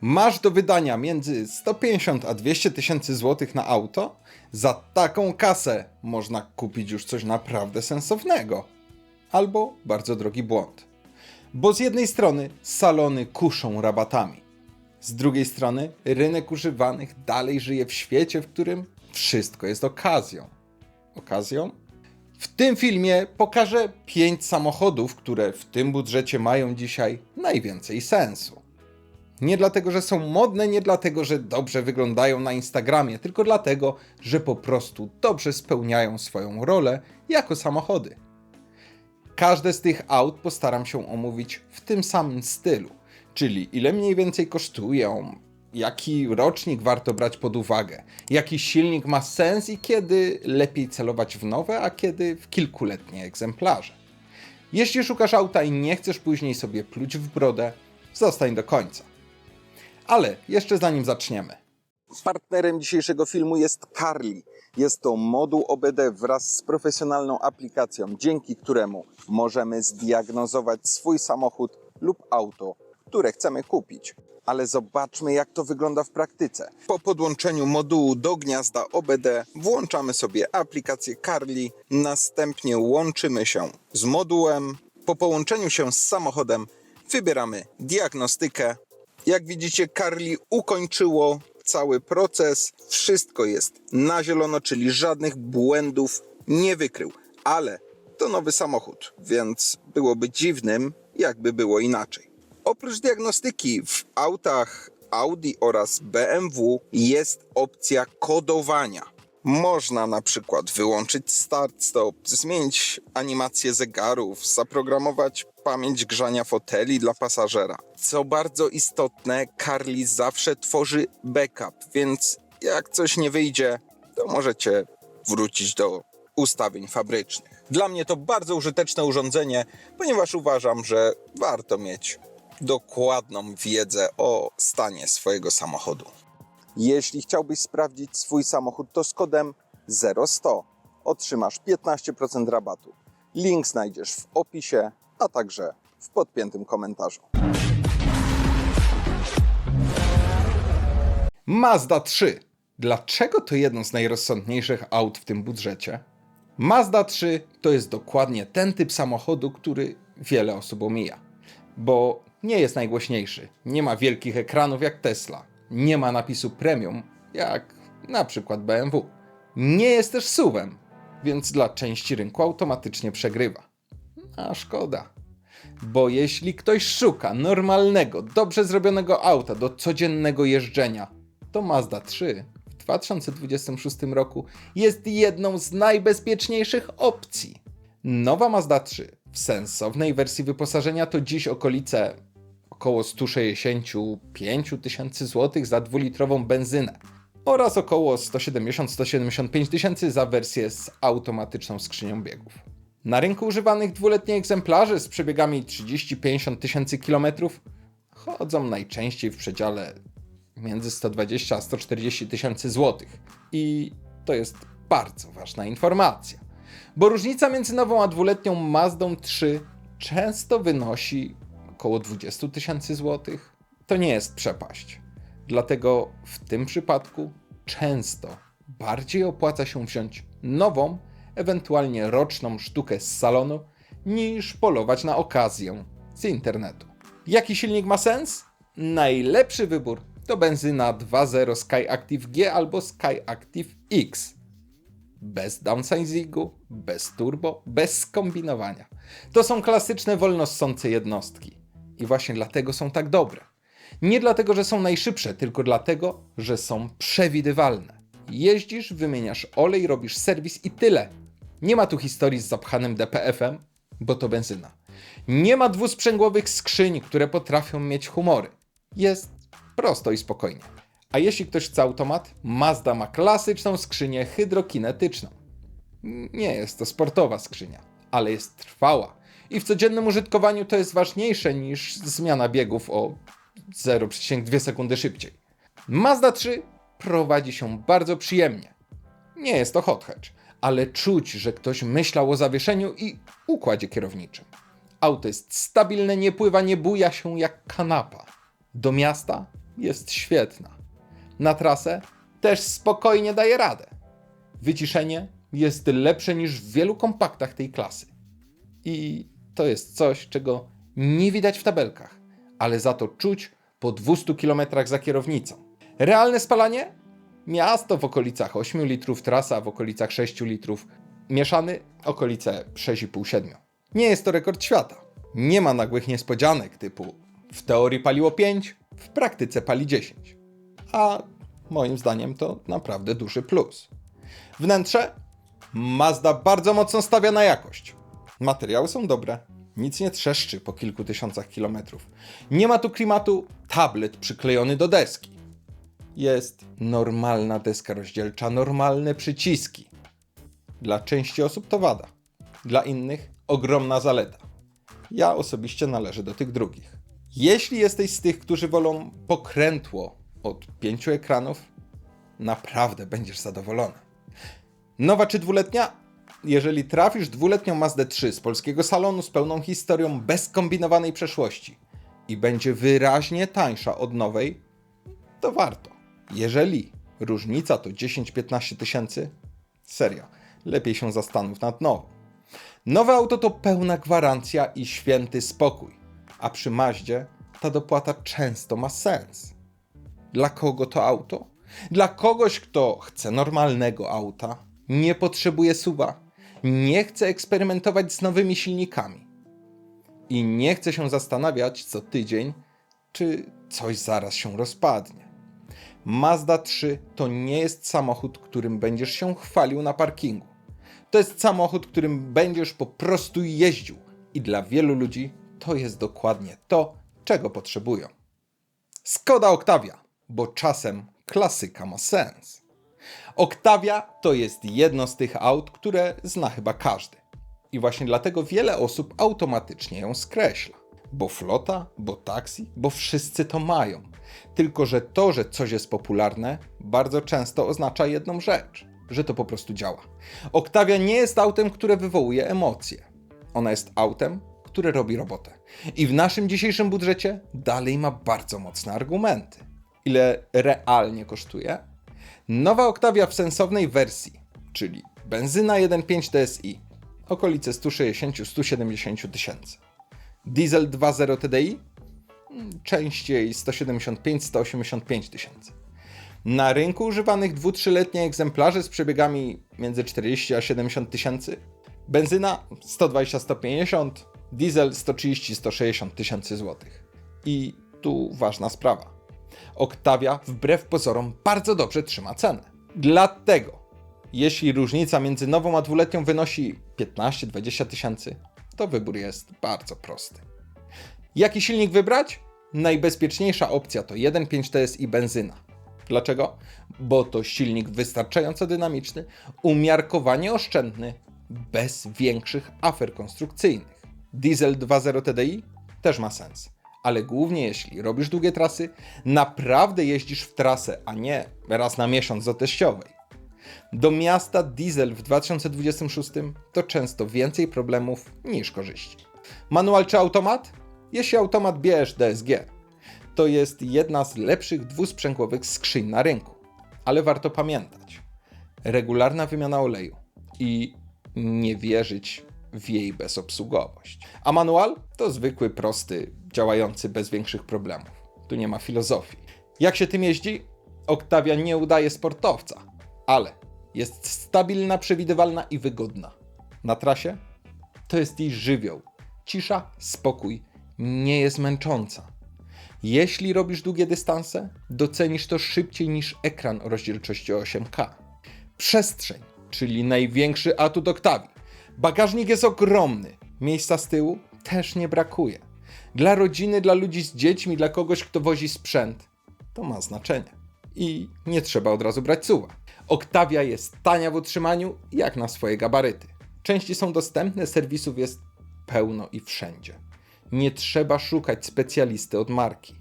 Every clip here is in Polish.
Masz do wydania między 150 a 200 tysięcy złotych na auto? Za taką kasę można kupić już coś naprawdę sensownego. Albo bardzo drogi błąd. Bo z jednej strony salony kuszą rabatami. Z drugiej strony rynek używanych dalej żyje w świecie, w którym wszystko jest okazją. Okazją? W tym filmie pokażę 5 samochodów, które w tym budżecie mają dzisiaj najwięcej sensu. Nie dlatego, że są modne, nie dlatego, że dobrze wyglądają na Instagramie, tylko dlatego, że po prostu dobrze spełniają swoją rolę jako samochody. Każde z tych aut postaram się omówić w tym samym stylu, czyli ile mniej więcej kosztują, jaki rocznik warto brać pod uwagę, jaki silnik ma sens i kiedy lepiej celować w nowe, a kiedy w kilkuletnie egzemplarze. Jeśli szukasz auta i nie chcesz później sobie pluć w brodę, zostań do końca. Ale jeszcze zanim zaczniemy. Partnerem dzisiejszego filmu jest Carli. Jest to moduł OBD wraz z profesjonalną aplikacją, dzięki któremu możemy zdiagnozować swój samochód lub auto, które chcemy kupić. Ale zobaczmy, jak to wygląda w praktyce. Po podłączeniu modułu do gniazda OBD włączamy sobie aplikację Carli, następnie łączymy się z modułem. Po połączeniu się z samochodem wybieramy diagnostykę. Jak widzicie, Carli ukończyło cały proces. Wszystko jest na zielono, czyli żadnych błędów nie wykrył. Ale to nowy samochód, więc byłoby dziwnym, jakby było inaczej. Oprócz diagnostyki w autach Audi oraz BMW jest opcja kodowania. Można na przykład wyłączyć start-stop, zmienić animację zegarów, zaprogramować pamięć grzania foteli dla pasażera. Co bardzo istotne, Carli zawsze tworzy backup, więc jak coś nie wyjdzie, to możecie wrócić do ustawień fabrycznych. Dla mnie to bardzo użyteczne urządzenie, ponieważ uważam, że warto mieć dokładną wiedzę o stanie swojego samochodu. Jeśli chciałbyś sprawdzić swój samochód, to z kodem 0100 otrzymasz 15% rabatu. Link znajdziesz w opisie, a także w podpiętym komentarzu. Mazda 3. Dlaczego to jedno z najrozsądniejszych aut w tym budżecie? Mazda 3 to jest dokładnie ten typ samochodu, który wiele osób omija. Bo nie jest najgłośniejszy, nie ma wielkich ekranów jak Tesla, nie ma napisu premium jak na przykład BMW. Nie jest też SUV-em, więc dla części rynku automatycznie przegrywa. A szkoda. Bo jeśli ktoś szuka normalnego, dobrze zrobionego auta do codziennego jeżdżenia, to Mazda 3 w 2026 roku jest jedną z najbezpieczniejszych opcji. Nowa Mazda 3 w sensownej wersji wyposażenia to dziś około 165 tysięcy złotych za 2-litrową benzynę oraz około 170-175 tysięcy za wersję z automatyczną skrzynią biegów. Na rynku używanych dwuletnie egzemplarze z przebiegami 30-50 tysięcy kilometrów chodzą najczęściej w przedziale między 120 a 140 tysięcy złotych. I to jest bardzo ważna informacja, bo różnica między nową a dwuletnią Mazdą 3 często wynosi około 20 tysięcy złotych. To nie jest przepaść. Dlatego w tym przypadku często bardziej opłaca się wziąć nową, ewentualnie roczną sztukę z salonu, niż polować na okazję z internetu. Jaki silnik ma sens? Najlepszy wybór to benzyna 2.0 Skyactiv G albo Skyactiv X. Bez downsizingu, bez turbo, bez skombinowania. To są klasyczne wolnossące jednostki. I właśnie dlatego są tak dobre. Nie dlatego, że są najszybsze, tylko dlatego, że są przewidywalne. Jeździsz, wymieniasz olej, robisz serwis i tyle. Nie ma tu historii z zapchanym DPF-em, bo to benzyna. Nie ma dwusprzęgłowych skrzyń, które potrafią mieć humory. Jest prosto i spokojnie. A jeśli ktoś chce automat, Mazda ma klasyczną skrzynię hydrokinetyczną. Nie jest to sportowa skrzynia, ale jest trwała. I w codziennym użytkowaniu to jest ważniejsze niż zmiana biegów o 0,2 sekundy szybciej. Mazda 3 prowadzi się bardzo przyjemnie. Nie jest to hot hatch, ale czuć, że ktoś myślał o zawieszeniu i układzie kierowniczym. Auto jest stabilne, nie pływa, nie buja się jak kanapa. Do miasta jest świetna. Na trasę też spokojnie daje radę. Wyciszenie jest lepsze niż w wielu kompaktach tej klasy. I to jest coś, czego nie widać w tabelkach, ale za to czuć po 200 km za kierownicą. Realne spalanie? Miasto w okolicach 8 litrów, trasa w okolicach 6 litrów, mieszany okolice 6,5-7. Nie jest to rekord świata. Nie ma nagłych niespodzianek typu w teorii paliło 5, w praktyce pali 10. A moim zdaniem to naprawdę duży plus. Wnętrze? Mazda bardzo mocno stawia na jakość. Materiały są dobre, nic nie trzeszczy po kilku tysiącach kilometrów. Nie ma tu klimatu tablet przyklejony do deski. Jest normalna deska rozdzielcza, normalne przyciski. Dla części osób to wada, dla innych ogromna zaleta. Ja osobiście należę do tych drugich. Jeśli jesteś z tych, którzy wolą pokrętło od 5 ekranów, naprawdę będziesz zadowolony. Nowa czy dwuletnia? Jeżeli trafisz dwuletnią Mazdę 3 z polskiego salonu z pełną historią bez kombinowanej przeszłości i będzie wyraźnie tańsza od nowej, to warto. Jeżeli różnica to 10-15 tysięcy, serio, lepiej się zastanów nad nową. Nowe auto to pełna gwarancja i święty spokój, a przy Maździe ta dopłata często ma sens. Dla kogo to auto? Dla kogoś, kto chce normalnego auta, nie potrzebuje SUV-a, nie chce eksperymentować z nowymi silnikami i nie chce się zastanawiać co tydzień, czy coś zaraz się rozpadnie. Mazda 3 to nie jest samochód, którym będziesz się chwalił na parkingu. To jest samochód, którym będziesz po prostu jeździł i dla wielu ludzi to jest dokładnie to, czego potrzebują. Skoda Octavia, bo czasem klasyka ma sens. Octavia to jest jedno z tych aut, które zna chyba każdy. I właśnie dlatego wiele osób automatycznie ją skreśla. Bo flota, bo taksi, bo wszyscy to mają. Tylko że to, że coś jest popularne, bardzo często oznacza jedną rzecz, że to po prostu działa. Octavia nie jest autem, które wywołuje emocje. Ona jest autem, które robi robotę. I w naszym dzisiejszym budżecie dalej ma bardzo mocne argumenty. Ile realnie kosztuje? Nowa Octavia w sensownej wersji, czyli benzyna 1.5 TSI, okolice 160-170 tysięcy. Diesel 2.0 TDI, częściej 175-185 tysięcy. Na rynku używanych 2-3-letnie egzemplarze z przebiegami między 40 a 70 tysięcy. Benzyna 120-150, diesel 130-160 tysięcy złotych. I tu ważna sprawa. Octavia wbrew pozorom bardzo dobrze trzyma cenę. Dlatego, jeśli różnica między nową a dwuletnią wynosi 15-20 tysięcy, to wybór jest bardzo prosty. Jaki silnik wybrać? Najbezpieczniejsza opcja to 1.5 TSI benzyna. Dlaczego? Bo to silnik wystarczająco dynamiczny, umiarkowanie oszczędny, bez większych afer konstrukcyjnych. Diesel 2.0 TDI też ma sens, ale głównie jeśli robisz długie trasy, naprawdę jeździsz w trasę, a nie raz na miesiąc do teściowej. Do miasta diesel w 2026 to często więcej problemów niż korzyści. Manual czy automat? Jeśli automat, bierz DSG. To jest jedna z lepszych dwusprzęgłowych skrzyń na rynku. Ale warto pamiętać, regularna wymiana oleju i nie wierzyć w jej bezobsługowość. A manual to zwykły, prosty, działający bez większych problemów. Tu nie ma filozofii. Jak się tym jeździ? Octavia nie udaje sportowca, ale jest stabilna, przewidywalna i wygodna. Na trasie? To jest jej żywioł. Cisza, spokój, nie jest męcząca. Jeśli robisz długie dystanse, docenisz to szybciej niż ekran o rozdzielczości 8K. Przestrzeń, czyli największy atut Octavii. Bagażnik jest ogromny, miejsca z tyłu też nie brakuje. Dla rodziny, dla ludzi z dziećmi, dla kogoś, kto wozi sprzęt, to ma znaczenie. I nie trzeba od razu brać SUV-a. Octavia jest tania w utrzymaniu, jak na swoje gabaryty. Części są dostępne, serwisów jest pełno i wszędzie. Nie trzeba szukać specjalisty od marki.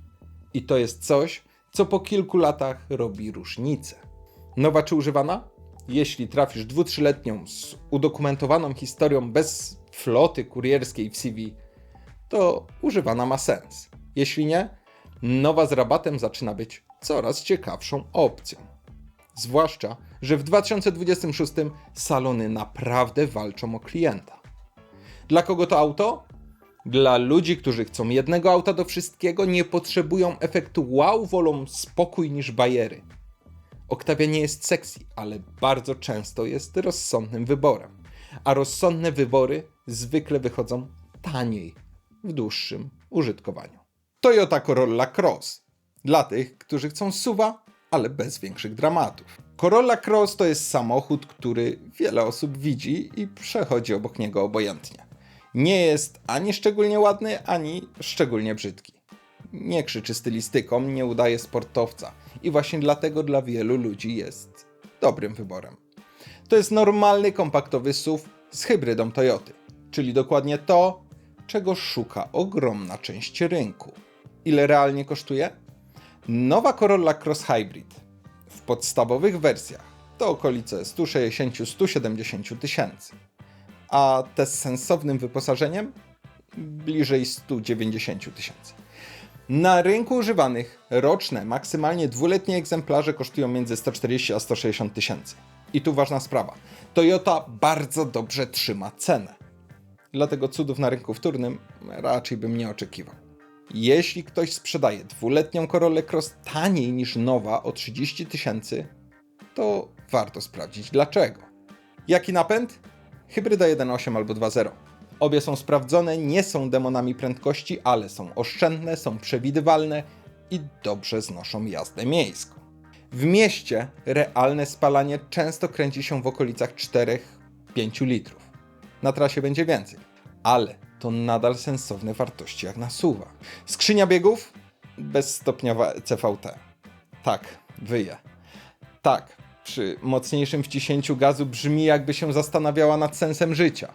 I to jest coś, co po kilku latach robi różnicę. Nowa czy używana? Jeśli trafisz 2-3-letnią z udokumentowaną historią bez floty kurierskiej w CV, to używana ma sens. Jeśli nie, nowa z rabatem zaczyna być coraz ciekawszą opcją. Zwłaszcza, że w 2026 salony naprawdę walczą o klienta. Dla kogo to auto? Dla ludzi, którzy chcą jednego auta do wszystkiego, nie potrzebują efektu wow, wolą spokój niż bajery. Octavia nie jest sexy, ale bardzo często jest rozsądnym wyborem. A rozsądne wybory zwykle wychodzą taniej w dłuższym użytkowaniu. Toyota Corolla Cross. Dla tych, którzy chcą SUV-a, ale bez większych dramatów. Corolla Cross to jest samochód, który wiele osób widzi i przechodzi obok niego obojętnie. Nie jest ani szczególnie ładny, ani szczególnie brzydki. Nie krzyczy stylistyką, nie udaje sportowca i właśnie dlatego dla wielu ludzi jest dobrym wyborem. To jest normalny, kompaktowy SUV z hybrydą Toyoty, czyli dokładnie to, czego szuka ogromna część rynku. Ile realnie kosztuje? Nowa Corolla Cross Hybrid w podstawowych wersjach to okolice 160-170 tysięcy, a te z sensownym wyposażeniem bliżej 190 tysięcy. Na rynku używanych roczne, maksymalnie dwuletnie egzemplarze kosztują między 140 a 160 tysięcy. I tu ważna sprawa. Toyota bardzo dobrze trzyma cenę. Dlatego cudów na rynku wtórnym raczej bym nie oczekiwał. Jeśli ktoś sprzedaje dwuletnią Corollę Cross taniej niż nowa o 30 tysięcy, to warto sprawdzić dlaczego. Jaki napęd? Hybryda 1.8 albo 2.0. Obie są sprawdzone, nie są demonami prędkości, ale są oszczędne, są przewidywalne i dobrze znoszą jazdę miejską. W mieście realne spalanie często kręci się w okolicach 4-5 litrów. Na trasie będzie więcej, ale to nadal sensowne wartości jak na SUV-a. Skrzynia biegów? Bezstopniowa CVT. Tak, wyje. Tak, przy mocniejszym wciśnięciu gazu brzmi, jakby się zastanawiała nad sensem życia.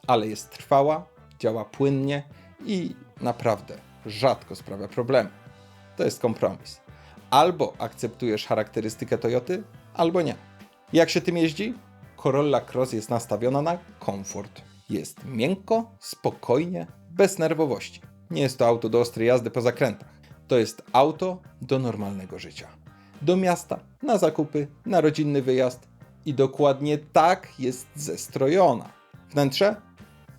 Ale jest trwała, działa płynnie i naprawdę rzadko sprawia problemy. To jest kompromis. Albo akceptujesz charakterystykę Toyoty, albo nie. Jak się tym jeździ? Corolla Cross jest nastawiona na komfort. Jest miękko, spokojnie, bez nerwowości. Nie jest to auto do ostrej jazdy po zakrętach. To jest auto do normalnego życia. Do miasta, na zakupy, na rodzinny wyjazd i dokładnie tak jest zestrojona. Wnętrze?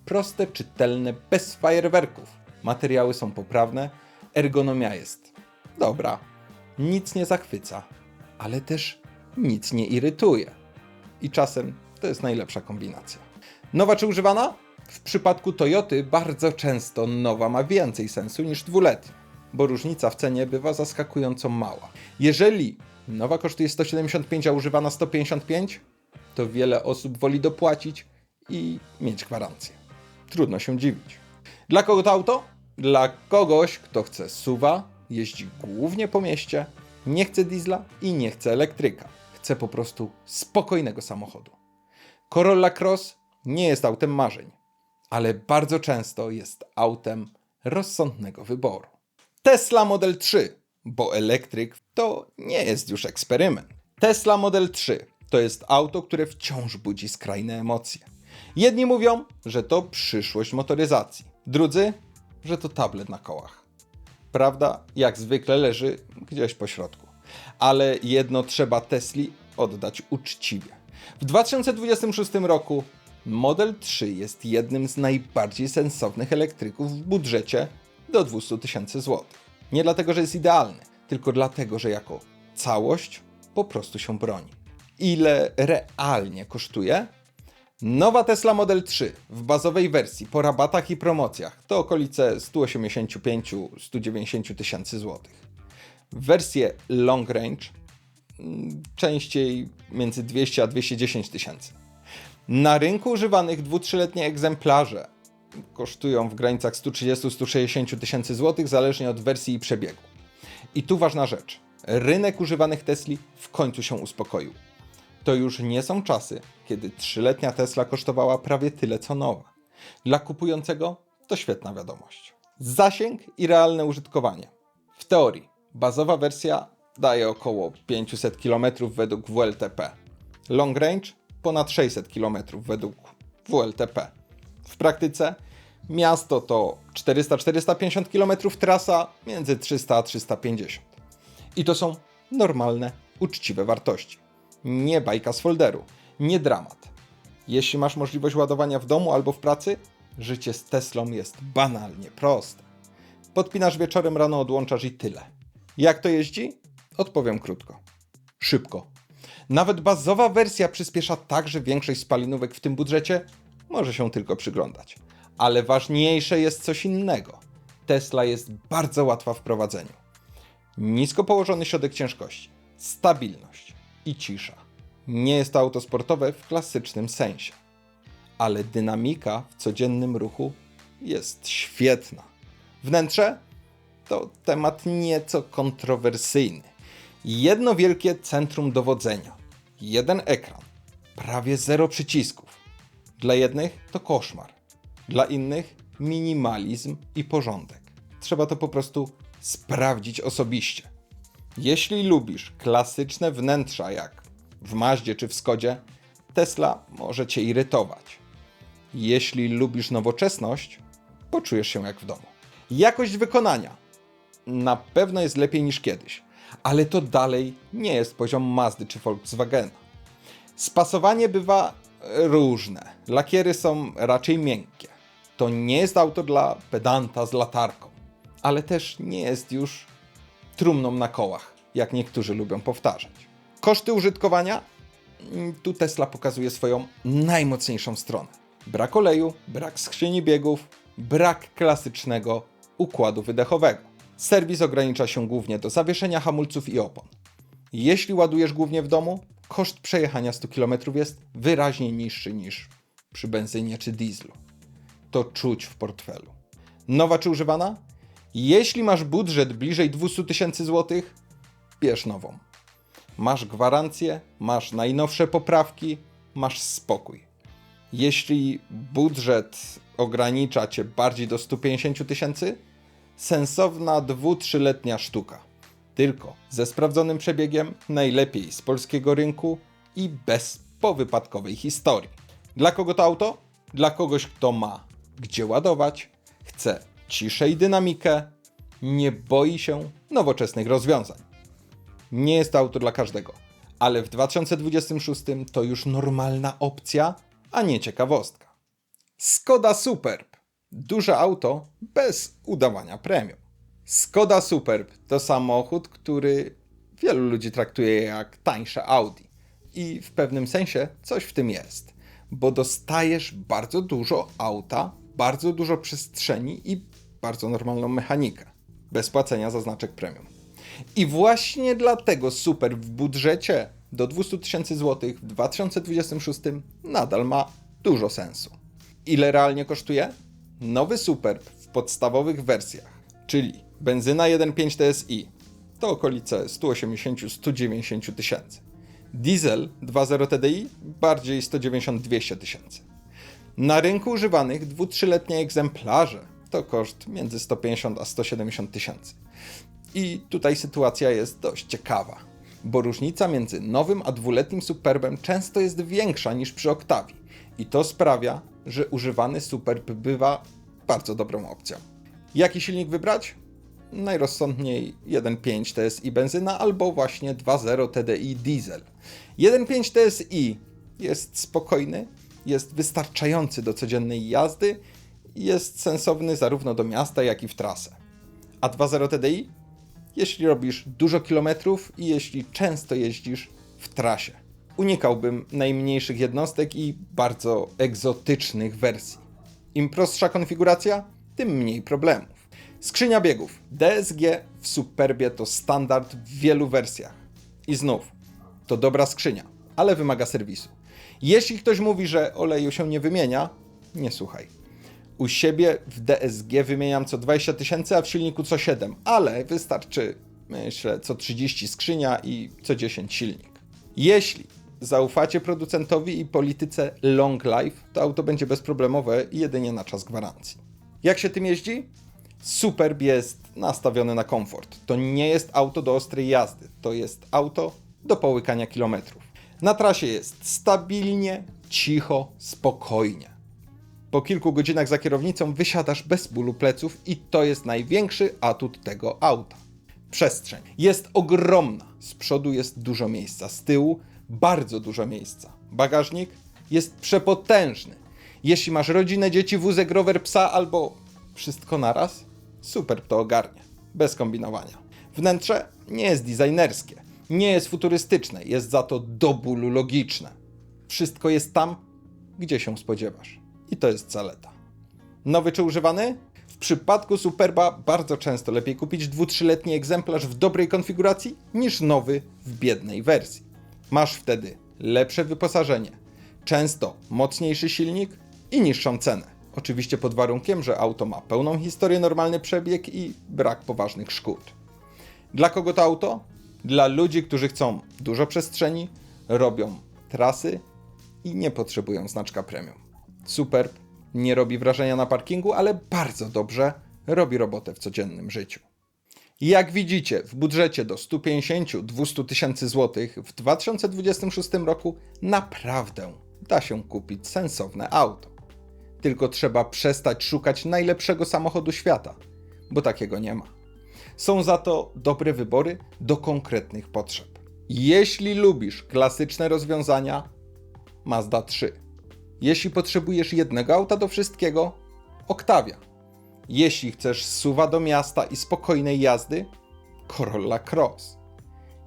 Proste, czytelne, bez fajerwerków. Materiały są poprawne, ergonomia jest dobra. Nic nie zachwyca, ale też nic nie irytuje. I czasem to jest najlepsza kombinacja. Nowa czy używana? W przypadku Toyoty bardzo często nowa ma więcej sensu niż dwuletnia, bo różnica w cenie bywa zaskakująco mała. Jeżeli nowa kosztuje 175, a używana 155, to wiele osób woli dopłacić i mieć gwarancję. Trudno się dziwić. Dla kogo to auto? Dla kogoś, kto chce SUV-a, jeździ głównie po mieście, nie chce diesla i nie chce elektryka. Chce po prostu spokojnego samochodu. Corolla Cross nie jest autem marzeń, ale bardzo często jest autem rozsądnego wyboru. Tesla Model 3, bo elektryk to nie jest już eksperyment. Tesla Model 3 to jest auto, które wciąż budzi skrajne emocje. Jedni mówią, że to przyszłość motoryzacji, drudzy, że to tablet na kołach. Prawda, jak zwykle, leży gdzieś po środku. Ale jedno trzeba Tesli oddać uczciwie. W 2026 roku Model 3 jest jednym z najbardziej sensownych elektryków w budżecie do 200 tysięcy złotych. Nie dlatego, że jest idealny, tylko dlatego, że jako całość po prostu się broni. Ile realnie kosztuje? Nowa Tesla Model 3 w bazowej wersji po rabatach i promocjach to okolice 185-190 tysięcy złotych. Wersje Long Range częściej między 200 a 210 tysięcy. Na rynku używanych 2-3-letnie egzemplarze kosztują w granicach 130-160 tysięcy złotych zależnie od wersji i przebiegu. I tu ważna rzecz. Rynek używanych Tesli w końcu się uspokoił. To już nie są czasy, kiedy 3-letnia Tesla kosztowała prawie tyle co nowa. Dla kupującego to świetna wiadomość. Zasięg i realne użytkowanie. W teorii bazowa wersja daje około 500 km według WLTP. Long range ponad 600 km według WLTP. W praktyce Miasto to 400-450 km, trasa między 300 a 350. I to są normalne, uczciwe wartości. Nie bajka z folderu, nie dramat. Jeśli masz możliwość ładowania w domu albo w pracy, życie z Teslą jest banalnie proste. Podpinasz wieczorem, rano odłączasz i tyle. Jak to jeździ? Odpowiem krótko. Szybko. Nawet bazowa wersja przyspiesza tak, że większość spalinówek w tym budżecie może się tylko przyglądać. Ale ważniejsze jest coś innego. Tesla jest bardzo łatwa w prowadzeniu. Nisko położony środek ciężkości, stabilność i cisza. Nie jest to auto sportowe w klasycznym sensie. Ale dynamika w codziennym ruchu jest świetna. Wnętrze to temat nieco kontrowersyjny. Jedno wielkie centrum dowodzenia, jeden ekran, prawie 0 przycisków. Dla jednych to koszmar, dla innych minimalizm i porządek. Trzeba to po prostu sprawdzić osobiście. Jeśli lubisz klasyczne wnętrza jak w Mazdzie czy w Skodzie, Tesla może Cię irytować. Jeśli lubisz nowoczesność, poczujesz się jak w domu. Jakość wykonania na pewno jest lepiej niż kiedyś, ale to dalej nie jest poziom Mazdy czy Volkswagena. Spasowanie bywa różne, lakiery są raczej miękkie. To nie jest auto dla pedanta z latarką, ale też nie jest już trumną na kołach, jak niektórzy lubią powtarzać. Koszty użytkowania? Tu Tesla pokazuje swoją najmocniejszą stronę. Brak oleju, brak skrzyni biegów, brak klasycznego układu wydechowego. Serwis ogranicza się głównie do zawieszenia hamulców i opon. Jeśli ładujesz głównie w domu, koszt przejechania 100 km jest wyraźnie niższy niż przy benzynie czy dieslu. To czuć w portfelu. Nowa czy używana? Jeśli masz budżet bliżej 200 tysięcy złotych, bierz nową. Masz gwarancję, masz najnowsze poprawki, masz spokój. Jeśli budżet ogranicza Cię bardziej do 150 tysięcy, sensowna 2-3-letnia sztuka. Tylko ze sprawdzonym przebiegiem, najlepiej z polskiego rynku i bez powypadkowej historii. Dla kogo to auto? Dla kogoś, kto ma gdzie ładować, chce ciszę i dynamikę, nie boi się nowoczesnych rozwiązań. Nie jest to auto dla każdego, ale w 2026 to już normalna opcja, a nie ciekawostka. Skoda Superb. Duże auto bez udawania premium. Skoda Superb to samochód, który wielu ludzi traktuje jak tańsze Audi. I w pewnym sensie coś w tym jest, bo dostajesz bardzo dużo auta, bardzo dużo przestrzeni i bardzo normalną mechanikę. Bez płacenia za znaczek premium. I właśnie dlatego Superb w budżecie do 200 tysięcy złotych w 2026 nadal ma dużo sensu. Ile realnie kosztuje? Nowy Superb w podstawowych wersjach, czyli benzyna 1.5 TSI, to okolice 180-190 tysięcy. Diesel 2.0 TDI bardziej 190-200 tysięcy. Na rynku używanych 2-3-letnie egzemplarze to koszt między 150 a 170 tysięcy. I tutaj sytuacja jest dość ciekawa, bo różnica między nowym a 2-letnim Superbem często jest większa niż przy Octavii. I to sprawia, że używany Superb bywa bardzo dobrą opcją. Jaki silnik wybrać? Najrozsądniej 1.5 TSI benzyna albo właśnie 2.0 TDI diesel. 1.5 TSI jest spokojny, jest wystarczający do codziennej jazdy i jest sensowny zarówno do miasta, jak i w trasę. A 2.0 TDI? Jeśli robisz dużo kilometrów i jeśli często jeździsz w trasie. Unikałbym najmniejszych jednostek i bardzo egzotycznych wersji. Im prostsza konfiguracja, tym mniej problemów. Skrzynia biegów. DSG w Superbie to standard w wielu wersjach. I znów, to dobra skrzynia, ale wymaga serwisu. Jeśli ktoś mówi, że oleju się nie wymienia, nie słuchaj. U siebie w DSG wymieniam co 20 tysięcy, a w silniku co 7, ale wystarczy, myślę, co 30 skrzynia i co 10 silnik. Jeśli zaufacie producentowi i polityce long life, to auto będzie bezproblemowe i jedynie na czas gwarancji. Jak się tym jeździ? Superb jest nastawiony na komfort. To nie jest auto do ostrej jazdy, to jest auto do połykania kilometrów. Na trasie jest stabilnie, cicho, spokojnie. Po kilku godzinach za kierownicą wysiadasz bez bólu pleców i to jest największy atut tego auta. Przestrzeń jest ogromna. Z przodu jest dużo miejsca, z tyłu bardzo dużo miejsca. Bagażnik jest przepotężny. Jeśli masz rodzinę, dzieci, wózek, rower, psa albo wszystko naraz, Superb to ogarnie. Bez kombinowania. Wnętrze nie jest designerskie, nie jest futurystyczne, jest za to do bólu logiczne. Wszystko jest tam, gdzie się spodziewasz. I to jest zaleta. Nowy czy używany? W przypadku Superba bardzo często lepiej kupić 2-3-letni egzemplarz w dobrej konfiguracji niż nowy w biednej wersji. Masz wtedy lepsze wyposażenie, często mocniejszy silnik i niższą cenę. Oczywiście pod warunkiem, że auto ma pełną historię, normalny przebieg i brak poważnych szkód. Dla kogo to auto? Dla ludzi, którzy chcą dużo przestrzeni, robią trasy i nie potrzebują znaczka premium. Superb nie robi wrażenia na parkingu, ale bardzo dobrze robi robotę w codziennym życiu. Jak widzicie, w budżecie do 150-200 tysięcy złotych w 2026 roku naprawdę da się kupić sensowne auto. Tylko trzeba przestać szukać najlepszego samochodu świata, bo takiego nie ma. Są za to dobre wybory do konkretnych potrzeb. Jeśli lubisz klasyczne rozwiązania, Mazda 3. Jeśli potrzebujesz jednego auta do wszystkiego, Octavia. Jeśli chcesz SUV-a do miasta i spokojnej jazdy, Corolla Cross.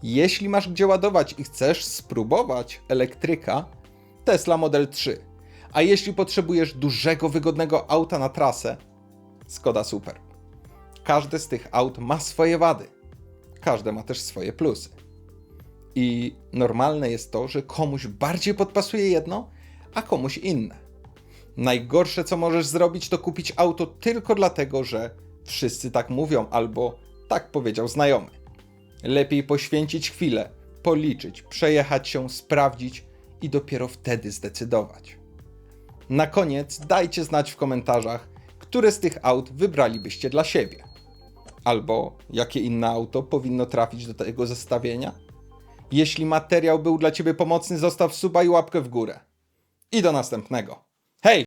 Jeśli masz gdzie ładować i chcesz spróbować elektryka, Tesla Model 3. A jeśli potrzebujesz dużego, wygodnego auta na trasę, Skoda Superb. Każde z tych aut ma swoje wady. Każde ma też swoje plusy. I normalne jest to, że komuś bardziej podpasuje jedno, a komuś inne. Najgorsze, co możesz zrobić, to kupić auto tylko dlatego, że wszyscy tak mówią albo tak powiedział znajomy. Lepiej poświęcić chwilę, policzyć, przejechać się, sprawdzić i dopiero wtedy zdecydować. Na koniec dajcie znać w komentarzach, które z tych aut wybralibyście dla siebie. Albo jakie inne auto powinno trafić do tego zestawienia. Jeśli materiał był dla Ciebie pomocny, zostaw suba i łapkę w górę. I do następnego.